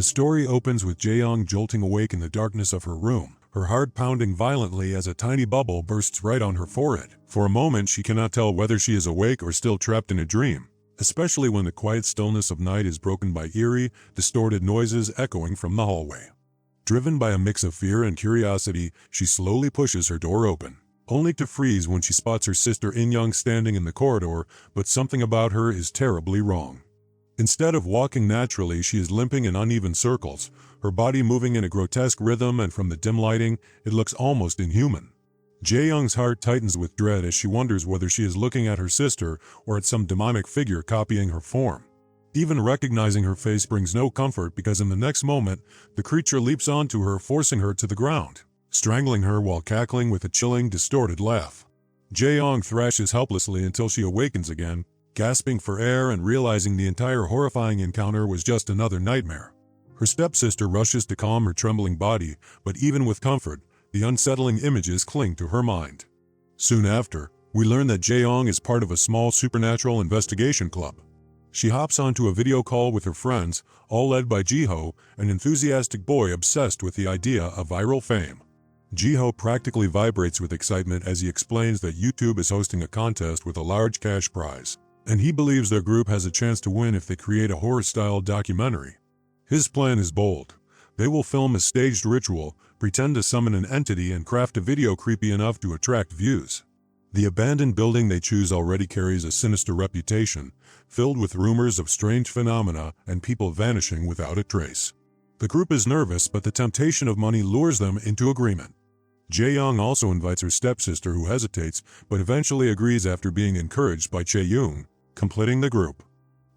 The story opens with Jae-young jolting awake in the darkness of her room, her heart pounding violently as a tiny bubble bursts right on her forehead. For a moment, she cannot tell whether she is awake or still trapped in a dream, especially when the quiet stillness of night is broken by eerie, distorted noises echoing from the hallway. Driven by a mix of fear and curiosity, she slowly pushes her door open, only to freeze when she spots her sister In-young standing in the corridor, but something about her is terribly wrong. Instead of walking naturally, she is limping in uneven circles, her body moving in a grotesque rhythm, and from the dim lighting, it looks almost inhuman. Jae-young's heart tightens with dread as she wonders whether she is looking at her sister or at some demonic figure copying her form. Even recognizing her face brings no comfort, because in the next moment, the creature leaps onto her, forcing her to the ground, strangling her while cackling with a chilling, distorted laugh. Jae-young thrashes helplessly until she awakens again, gasping for air and realizing the entire horrifying encounter was just another nightmare. Her stepsister rushes to calm her trembling body, but even with comfort, the unsettling images cling to her mind. Soon after, we learn that Jae-young is part of a small supernatural investigation club. She hops onto a video call with her friends, all led by Jiho, an enthusiastic boy obsessed with the idea of viral fame. Jiho practically vibrates with excitement as he explains that YouTube is hosting a contest with a large cash prize, and he believes their group has a chance to win if they create a horror-style documentary. His plan is bold. They will film a staged ritual, pretend to summon an entity, and craft a video creepy enough to attract views. The abandoned building they choose already carries a sinister reputation, filled with rumors of strange phenomena and people vanishing without a trace. The group is nervous, but the temptation of money lures them into agreement. Jae-young also invites her stepsister, who hesitates, but eventually agrees after being encouraged by Chae-young, completing the group.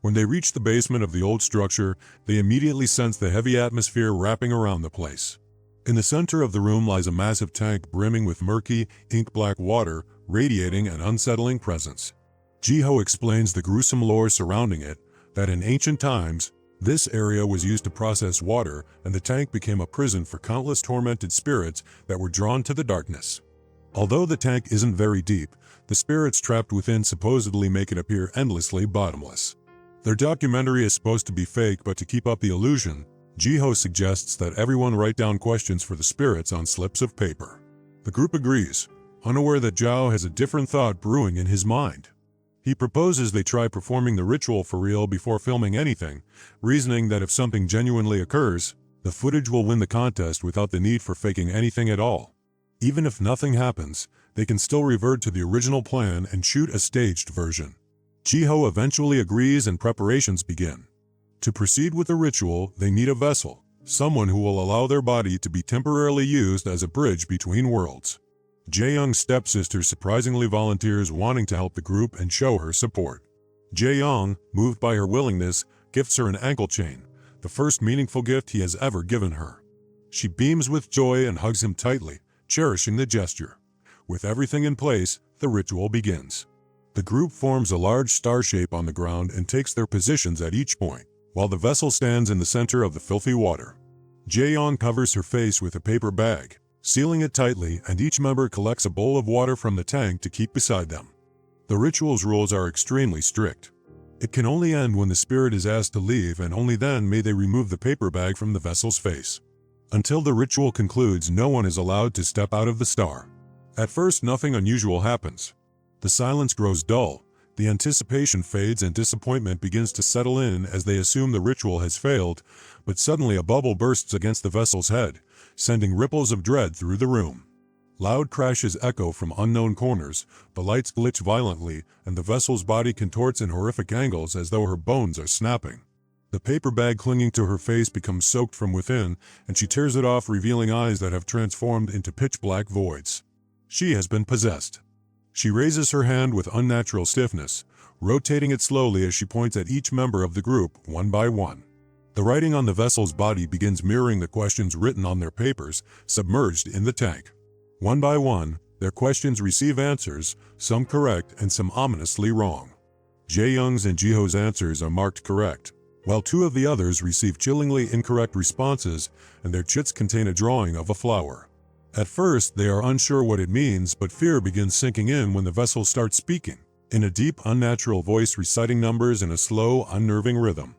When they reach the basement of the old structure, they immediately sense the heavy atmosphere wrapping around the place. In the center of the room lies a massive tank brimming with murky, ink-black water, radiating an unsettling presence. Jiho explains the gruesome lore surrounding it, that in ancient times, this area was used to process water, and the tank became a prison for countless tormented spirits that were drawn to the darkness. Although the tank isn't very deep, the spirits trapped within supposedly make it appear endlessly bottomless. Their documentary is supposed to be fake, but to keep up the illusion, Jiho suggests that everyone write down questions for the spirits on slips of paper. The group agrees, unaware that Zhao has a different thought brewing in his mind. He proposes they try performing the ritual for real before filming anything, reasoning that if something genuinely occurs, the footage will win the contest without the need for faking anything at all. Even if nothing happens, they can still revert to the original plan and shoot a staged version. Jiho eventually agrees and preparations begin. To proceed with the ritual, they need a vessel, someone who will allow their body to be temporarily used as a bridge between worlds. Jae-young's stepsister surprisingly volunteers, wanting to help the group and show her support. Jae-young, moved by her willingness, gifts her an ankle chain, the first meaningful gift he has ever given her. She beams with joy and hugs him tightly, cherishing the gesture. With everything in place, the ritual begins. The group forms a large star shape on the ground and takes their positions at each point, while the vessel stands in the center of the filthy water. Jae-young covers her face with a paper bag, sealing it tightly, and each member collects a bowl of water from the tank to keep beside them. The ritual's rules are extremely strict. It can only end when the spirit is asked to leave, and only then may they remove the paper bag from the vessel's face. Until the ritual concludes, no one is allowed to step out of the star. At first, nothing unusual happens. The silence grows dull, the anticipation fades, and disappointment begins to settle in as they assume the ritual has failed, but suddenly a bubble bursts against the vessel's head, sending ripples of dread through the room. Loud crashes echo from unknown corners, the lights glitch violently, and the vessel's body contorts in horrific angles as though her bones are snapping. The paper bag clinging to her face becomes soaked from within, and she tears it off, revealing eyes that have transformed into pitch-black voids. She has been possessed. She raises her hand with unnatural stiffness, rotating it slowly as she points at each member of the group, one by one. The writing on the vessel's body begins mirroring the questions written on their papers, submerged in the tank. One by one, their questions receive answers, some correct and some ominously wrong. Jae-young's and Jiho's answers are marked correct, while two of the others receive chillingly incorrect responses, and their chits contain a drawing of a flower. At first, they are unsure what it means, but fear begins sinking in when the vessel starts speaking, in a deep, unnatural voice, reciting numbers in a slow, unnerving rhythm.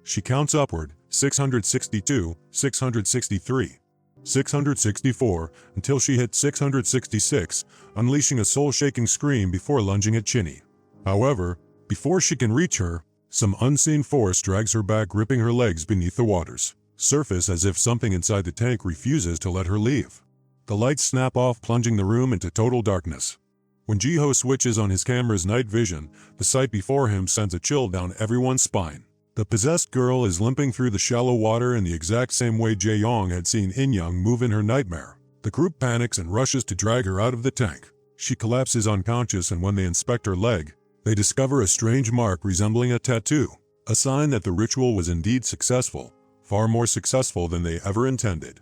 She counts upward, 662, 663, 664, until she hit 666, unleashing a soul-shaking scream before lunging at Chinny. However, before she can reach her, some unseen force drags her back, gripping her legs beneath the water's surface as if something inside the tank refuses to let her leave. The lights snap off, plunging the room into total darkness. When Jiho switches on his camera's night vision, the sight before him sends a chill down everyone's spine. The possessed girl is limping through the shallow water in the exact same way Jae-young had seen In-young move in her nightmare. The group panics and rushes to drag her out of the tank. She collapses unconscious, and when they inspect her leg, they discover a strange mark resembling a tattoo, a sign that the ritual was indeed successful, far more successful than they ever intended.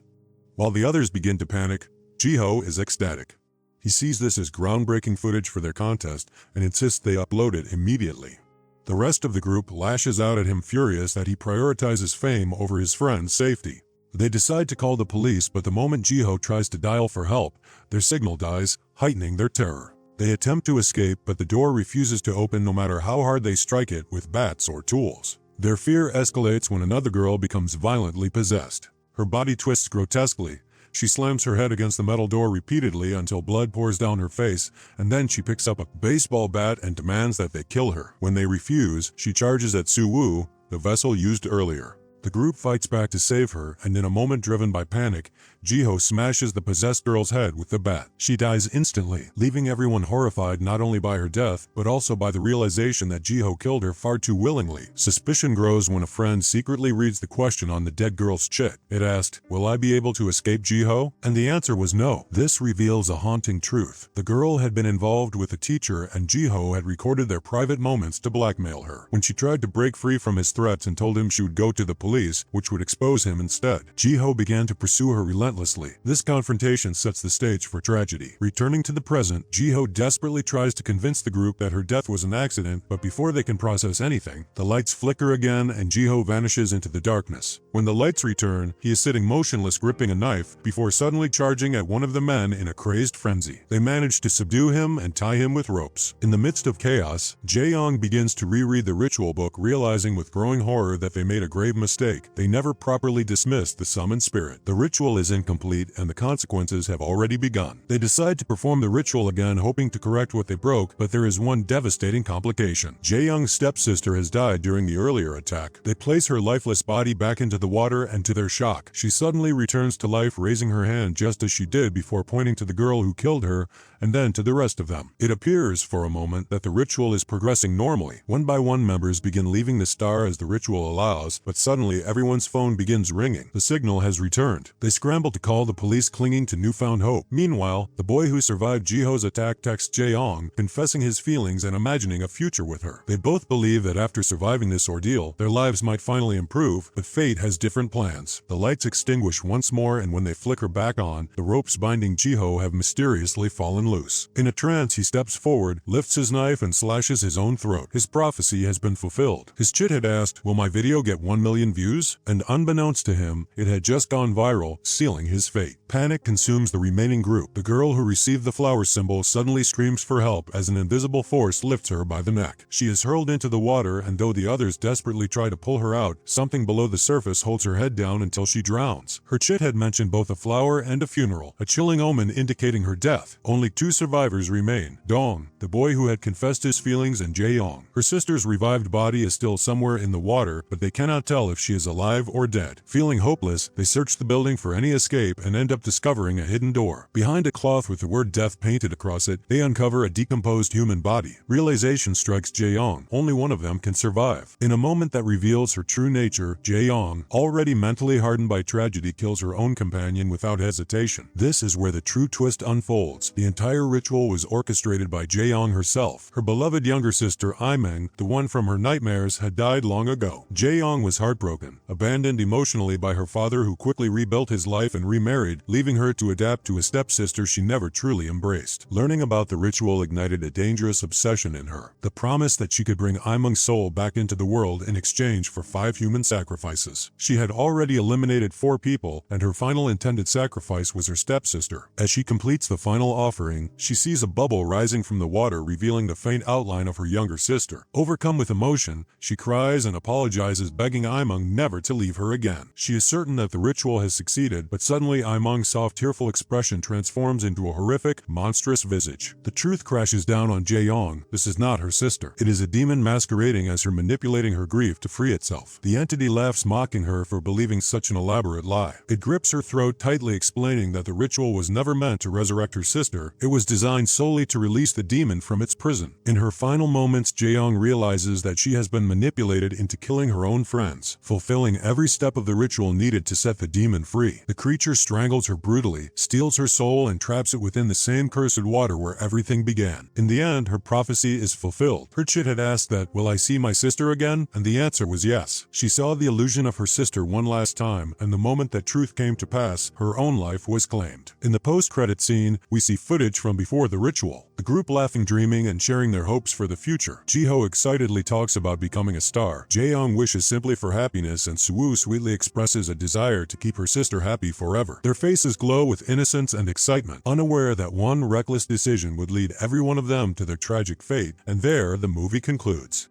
While the others begin to panic, Jiho is ecstatic. He sees this as groundbreaking footage for their contest and insists they upload it immediately. The rest of the group lashes out at him, furious that he prioritizes fame over his friend's safety. They decide to call the police, but the moment Jiho tries to dial for help, their signal dies, heightening their terror. They attempt to escape, but the door refuses to open no matter how hard they strike it with bats or tools. Their fear escalates when another girl becomes violently possessed. Her body twists grotesquely. She slams her head against the metal door repeatedly until blood pours down her face, and then she picks up a baseball bat and demands that they kill her. When they refuse, she charges at Suwoo, the vessel used earlier. The group fights back to save her, and in a moment driven by panic, Jiho smashes the possessed girl's head with the bat. She dies instantly, leaving everyone horrified not only by her death, but also by the realization that Jiho killed her far too willingly. Suspicion grows when a friend secretly reads the question on the dead girl's chit. It asked, "Will I be able to escape, Jiho?" And the answer was no. This reveals a haunting truth. The girl had been involved with a teacher, and Jiho had recorded their private moments to blackmail her. When she tried to break free from his threats and told him she would go to the police, which would expose him instead, Jiho began to pursue her relentlessly. This confrontation sets the stage for tragedy. Returning to the present, Jiho desperately tries to convince the group that her death was an accident, but before they can process anything, the lights flicker again and Jiho vanishes into the darkness. When the lights return, he is sitting motionless, gripping a knife, before suddenly charging at one of the men in a crazed frenzy. They manage to subdue him and tie him with ropes. In the midst of chaos, Jae-young begins to reread the ritual book, realizing with growing horror that they made a grave mistake. They never properly dismissed the summoned spirit. The ritual is incomplete and the consequences have already begun. They decide to perform the ritual again, hoping to correct what they broke, but there is one devastating complication. Jae-young's stepsister has died during the earlier attack. They place her lifeless body back into the water, and to their shock, she suddenly returns to life, raising her hand just as she did before, pointing to the girl who killed her, and then to the rest of them. It appears for a moment that the ritual is progressing normally. One by one, members begin leaving the star as the ritual allows, but suddenly everyone's phone begins ringing. The signal has returned. They scramble to call the police, clinging to newfound hope. Meanwhile, the boy who survived Jiho's attack texts Jae-young, confessing his feelings and imagining a future with her. They both believe that after surviving this ordeal, their lives might finally improve, but fate has different plans. The lights extinguish once more, and when they flicker back on, the ropes binding Jiho have mysteriously fallen loose. In a trance, he steps forward, lifts his knife, and slashes his own throat. His prophecy has been fulfilled. His chit had asked, "Will my video get 1 million views?" And unbeknownst to him, it had just gone viral, sealing his fate. Panic consumes the remaining group. The girl who received the flower symbol suddenly screams for help as an invisible force lifts her by the neck. She is hurled into the water, and though the others desperately try to pull her out, something below the surface holds her head down until she drowns. Her chit had mentioned both a flower and a funeral, a chilling omen indicating her death. Only 2 survivors remain: Dong, the boy who had confessed his feelings, and Jae-young. Her sister's revived body is still somewhere in the water, but they cannot tell if she is alive or dead. Feeling hopeless, they search the building for any escape and end up discovering a hidden door. Behind a cloth with the word death painted across it, they uncover a decomposed human body. Realization strikes Jae-young. Only one of them can survive. In a moment that reveals her true nature, Jae-young, already mentally hardened by tragedy, kills her own companion without hesitation. This is where the true twist unfolds. The entire ritual was orchestrated by Jae-young herself. Her beloved younger sister, Imeng, the one from her nightmares, had died long ago. Jae-young was heartbroken, abandoned emotionally by her father, who quickly rebuilt his life and remarried, leaving her to adapt to a stepsister she never truly embraced. Learning about the ritual ignited a dangerous obsession in her, the promise that she could bring Imeng's soul back into the world in exchange for 5 human sacrifices. She had already eliminated 4 people, and her final intended sacrifice was her stepsister. As she completes the final offering, she sees a bubble rising from the water, revealing the faint outline of her younger sister. Overcome with emotion, she cries and apologizes, begging Aimong never to leave her again. She is certain that the ritual has succeeded, but suddenly Aimong's soft, tearful expression transforms into a horrific, monstrous visage. The truth crashes down on Jae-young. This is not her sister. It is a demon masquerading as her, manipulating her grief to free itself. The entity laughs, mocking her for believing such an elaborate lie. It grips her throat tightly, explaining that the ritual was never meant to resurrect her sister. It was designed solely to release the demon from its prison. In her final moments, Jae-young realizes that she has been manipulated into killing her own friends, fulfilling every step of the ritual needed to set the demon free. The creature strangles her brutally, steals her soul, and traps it within the same cursed water where everything began. In the end, her prophecy is fulfilled. Perchit had asked that, "Will I see my sister again?" And the answer was yes. She saw the illusion of her sister one last time, and the moment that truth came to pass, her own life was claimed. In the post-credit scene, we see footage from before the ritual. The group laughing, dreaming, and sharing their hopes for the future. Ji-ho excitedly talks about becoming a star. Jae-young wishes simply for happiness, and Soo-woo sweetly expresses a desire to keep her sister happy forever. Their faces glow with innocence and excitement, unaware that one reckless decision would lead every one of them to their tragic fate. And there, the movie concludes.